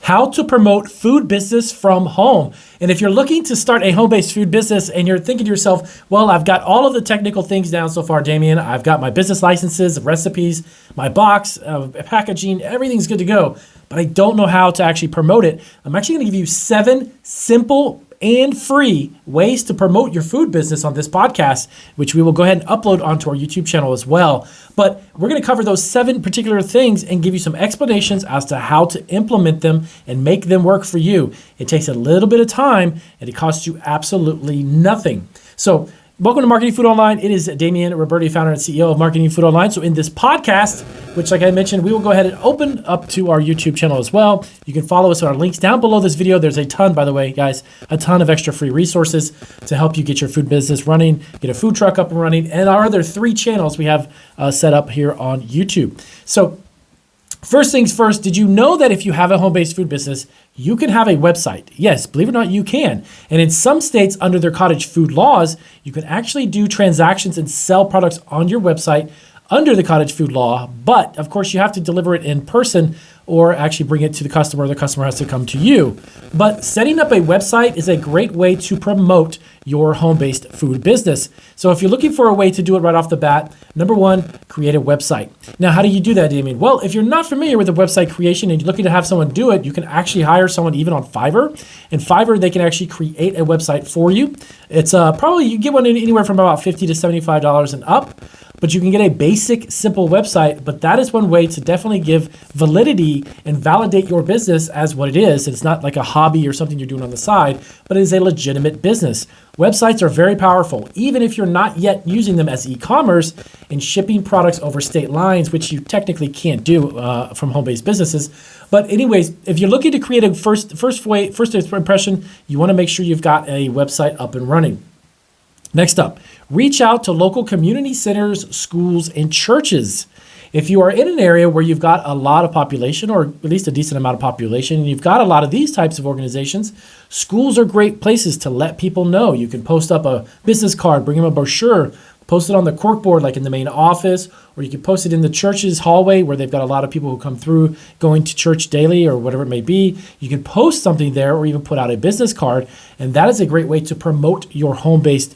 how to promote food business from home. And if you're looking to start a home-based food business and you're thinking to yourself, well, I've got all of the technical things down so far, Damien. I've got my business licenses, recipes, my box, packaging, everything's good to go, but I don't know how to actually promote it. I'm actually going to give you 7 simple and free ways to promote your food business on this podcast, which we will go ahead and upload onto our YouTube channel as well. But we're going to cover those 7 particular things and give you some explanations as to how to implement them and make them work for you. It takes a little bit of time and it costs you absolutely nothing. So welcome to Marketing Food Online. It is Damien Roberti, founder and CEO of Marketing Food Online. So in this podcast, which like I mentioned, we will go ahead and open up to our YouTube channel as well. You can follow us on our links down below this video. There's a ton, by the way, guys, a ton of extra free resources to help you get your food business running, get a food truck up and running, and our other 3 channels we have set up here on YouTube. So first things first, did you know that if you have a home-based food business, you can have a website? Yes, believe it or not, you can. And in some states, under their cottage food laws, you can actually do transactions and sell products on your website under the cottage food law. But of course, you have to deliver it in person or actually bring it to the customer. The customer has to come to you. But setting up a website is a great way to promote your home-based food business. So if you're looking for a way to do it right off the bat, number 1, create a website. Now, how do you do that, Damien? Well, if you're not familiar with the website creation and you're looking to have someone do it, you can actually hire someone even on Fiverr. And Fiverr, they can actually create a website for you. It's probably, you get one anywhere from about $50 to $75 and up. But you can get a basic, simple website, but that is one way to definitely give validity and validate your business as what it is. It's not like a hobby or something you're doing on the side, but it is a legitimate business. Websites are very powerful, even if you're not yet using them as e-commerce and shipping products over state lines, which you technically can't do from home-based businesses. But anyways, if you're looking to create a first impression, you want to make sure you've got a website up and running. Next up, reach out to local community centers, schools, and churches. If you are in an area where you've got a lot of population, or at least a decent amount of population, and you've got a lot of these types of organizations, schools are great places to let people know. You can post up a business card, bring them a brochure, post it on the corkboard like in the main office, or you can post it in the church's hallway where they've got a lot of people who come through going to church daily or whatever it may be. You can post something there or even put out a business card, and that is a great way to promote your home-based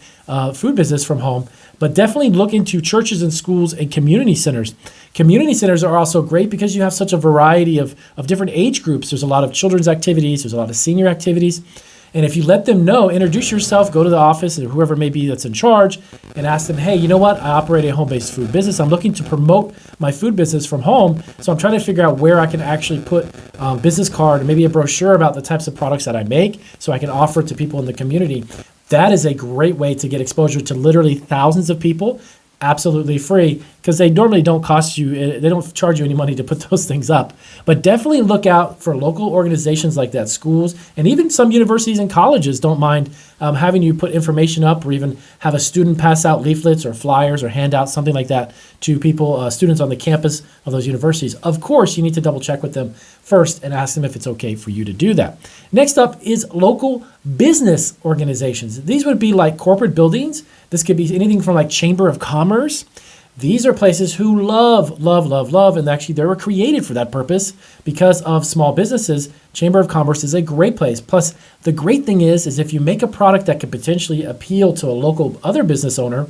food business from home. But definitely look into churches and schools and community centers. Community centers are also great because you have such a variety of different age groups. There's a lot of children's activities, there's a lot of senior activities. And if you let them know, introduce yourself, go to the office or whoever may be that's in charge and ask them, hey, you know what? I operate a home-based food business. I'm looking to promote my food business from home. So I'm trying to figure out where I can actually put a business card, maybe a brochure about the types of products that I make so I can offer it to people in the community. That is a great way to get exposure to literally thousands of people, absolutely free, because they normally don't cost you, they don't charge you any money to put those things up. But definitely look out for local organizations like that, schools, and even some universities and colleges don't mind having you put information up or even have a student pass out leaflets or flyers or handouts, something like that to people, students on the campus of those universities. Of course, you need to double check with them first and ask them if it's okay for you to do that. Next up is local business organizations. These would be like corporate buildings. This could be anything from like Chamber of Commerce. These are places who love, and actually they were created for that purpose because of small businesses. Chamber of Commerce is a great place. Plus, the great thing is if you make a product that could potentially appeal to a local other business owner,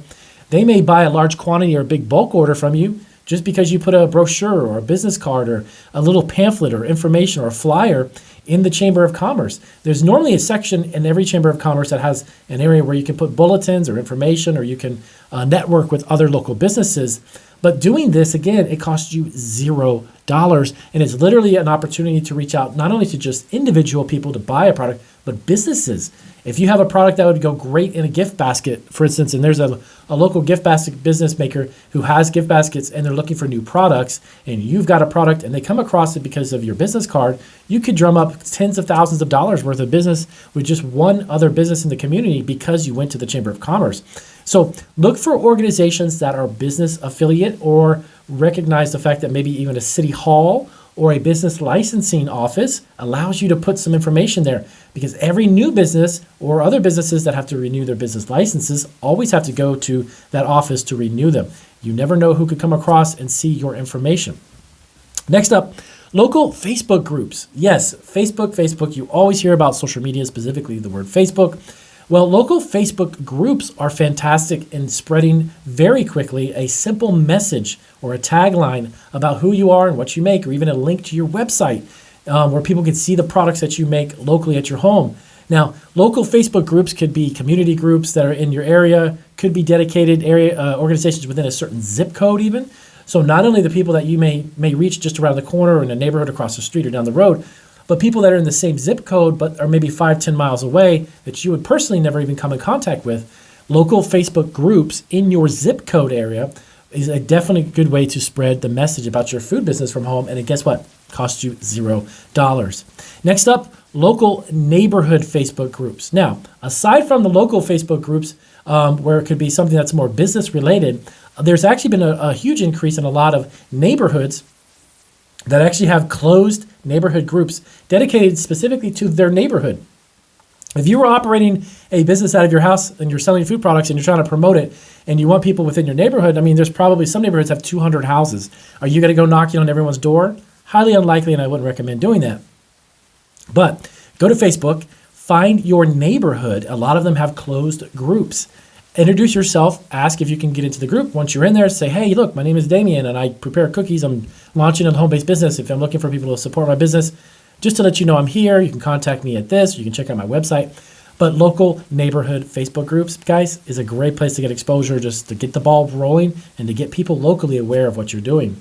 they may buy a large quantity or a big bulk order from you just because you put a brochure or a business card or a little pamphlet or information or a flyer in the Chamber of Commerce. There's normally a section in every Chamber of Commerce that has an area where you can put bulletins or information or you can network with other local businesses. But doing this, again, it costs you $0. And it's literally an opportunity to reach out not only to just individual people to buy a product, but businesses. If you have a product that would go great in a gift basket, for instance, and there's a local gift basket business maker who has gift baskets and they're looking for new products, and you've got a product and they come across it because of your business card, you could drum up tens of thousands of dollars worth of business with just one other business in the community because you went to the Chamber of Commerce. So look for organizations that are business affiliate or recognize the fact that maybe even a city hall or a business licensing office allows you to put some information there, because every new business or other businesses that have to renew their business licenses always have to go to that office to renew them. You never know who could come across and see your information. Next up, Local Facebook groups. Yes, Facebook. You always hear about social media, specifically the word Facebook. Well, local Facebook groups are fantastic in spreading very quickly a simple message or a tagline about who you are and what you make, or even a link to your website where people can see the products that you make locally at your home. Now, local Facebook groups could be community groups that are in your area, could be dedicated area organizations within a certain zip code even. So not only the people that you may reach just around the corner or in a neighborhood across the street or down the road, but people that are in the same zip code but are maybe 5-10 miles away that you would personally never even come in contact with. Local Facebook groups in your zip code area is a definitely good way to spread the message about your food business from home. And guess what? Costs you $0. Next up, local neighborhood Facebook groups. Now, aside from the local Facebook groups, where it could be something that's more business related, there's actually been a huge increase in a lot of neighborhoods that actually have closed neighborhood groups dedicated specifically to their neighborhood. If you were operating a business out of your house and you're selling food products and you're trying to promote it and you want people within your neighborhood, I mean, there's probably some neighborhoods have 200 houses. Are you going to go knocking on everyone's door? Highly unlikely, and I wouldn't recommend doing that. But go to Facebook, find your neighborhood. A lot of them have closed groups. Introduce yourself, ask if you can get into the group. Once you're in there, say, hey, look, my name is Damien and I prepare cookies. I'm launching a home-based business. If I'm looking for people to support my business, just to let you know I'm here, you can contact me at this. You can check out my website. But local neighborhood Facebook groups, guys, is a great place to get exposure, just to get the ball rolling and to get people locally aware of what you're doing.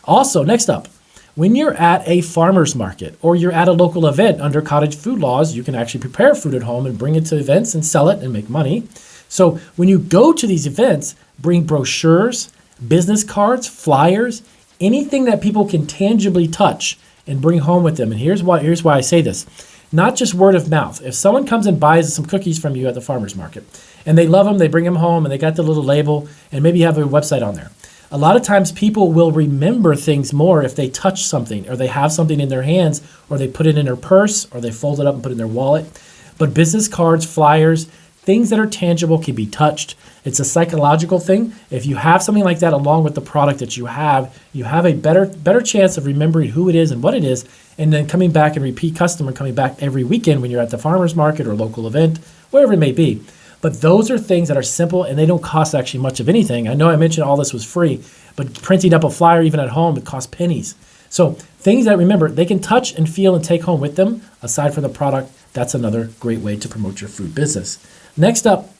Also, next up, when you're at a farmer's market or you're at a local event under cottage food laws, you can actually prepare food at home and bring it to events and sell it and make money. So when you go to these events, bring brochures, business cards, flyers, anything that people can tangibly touch and bring home with them. And here's why I say this. Not just word of mouth. If someone comes and buys some cookies from you at the farmer's market and they love them, they bring them home and they got the little label and maybe you have a website on there. A lot of times people will remember things more if they touch something or they have something in their hands or they put it in their purse or they fold it up and put it in their wallet. But business cards, flyers, things that are tangible can be touched. It's a psychological thing. If you have something like that along with the product that you have a better chance of remembering who it is and what it is, and then coming back and repeat customer, coming back every weekend when you're at the farmer's market or local event, wherever it may be. But those are things that are simple and they don't cost actually much of anything. I know I mentioned all this was free, but printing up a flyer even at home, it costs pennies. So things that, remember, they can touch and feel and take home with them, aside from the product. That's another great way to promote your food business. Next up,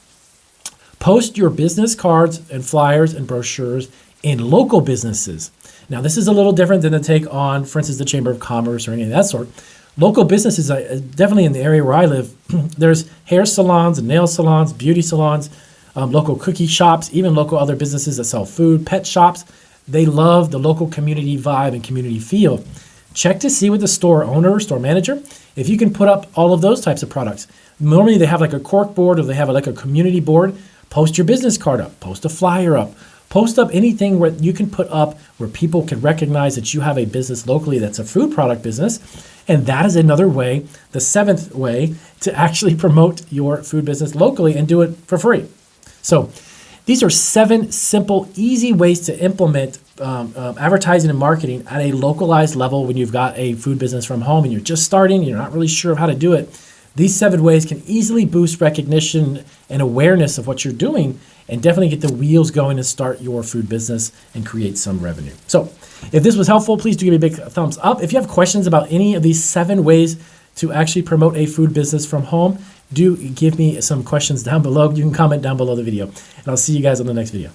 post your business cards and flyers and brochures in local businesses. Now, this is a little different than the take on, for instance, the Chamber of Commerce or any of that sort. Local businesses, definitely in the area where I live, there's hair salons and nail salons, beauty salons, local cookie shops, even local other businesses that sell food, pet shops. They love the local community vibe and community feel. Check to see with the store owner or store manager if you can put up all of those types of products. Normally they have like a cork board or they have like a community board. Post your business card up, post a flyer up, post up anything where you can put up where people can recognize that you have a business locally that's a food product business. And that is another way, the seventh way, to actually promote your food business locally and do it for free. So these are 7 simple, easy ways to implement advertising and marketing at a localized level when you've got a food business from home and you're just starting, you're not really sure of how to do it. These 7 ways can easily boost recognition and awareness of what you're doing and definitely get the wheels going and start your food business and create some revenue. So if this was helpful, please do give me a big thumbs up. If you have questions about any of these 7 ways to actually promote a food business from home, do give me some questions down below. You can comment down below the video, and I'll see you guys on the next video.